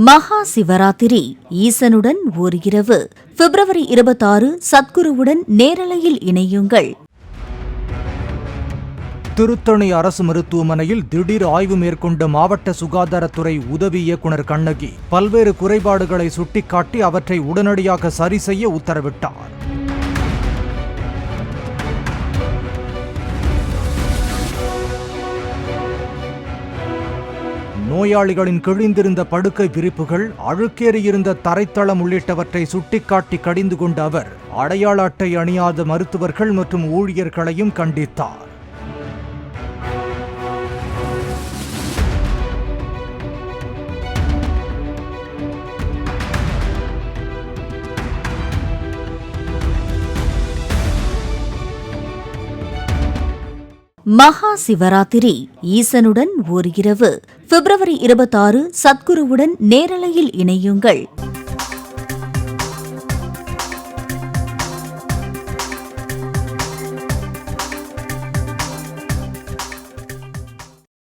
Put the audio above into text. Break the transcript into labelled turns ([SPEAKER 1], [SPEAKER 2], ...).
[SPEAKER 1] மகா சிவராத்திரி ஈசனுடன் ஓர் இரவு பிப்ரவரி 26 சத்குருவுடன் நேரலையில் இணையுங்கள்.
[SPEAKER 2] திருத்தணி அரசு மருத்துவமனையில் திடீர் ஆய்வு மேற்கொண்ட மாவட்ட சுகாதாரத்துறை உதவி இயக்குநர் கண்ணகி பல்வேறு குறைபாடுகளை சுட்டிக்காட்டி அவற்றை உடனடியாக சரி செய்ய உத்தரவிட்டார். நோயாளிகளின் கிழிந்திருந்த படுக்கை விரிப்புகள், அழுக்கேறியிருந்த தரைத்தளம் உள்ளிட்டவற்றை சுட்டிக்காட்டி கடிந்து கொண்ட அவர் அடையாள அட்டை அணியாத மருத்துவர்கள் மற்றும் ஊழியர்களையும் கண்டித்தார்.
[SPEAKER 1] மகா சிவராத்திரி ஈசனுடன் ஓர் இரவு பிப்ரவரி 26 சத்குருவுடன் நேரலையில் இணையுங்கள்.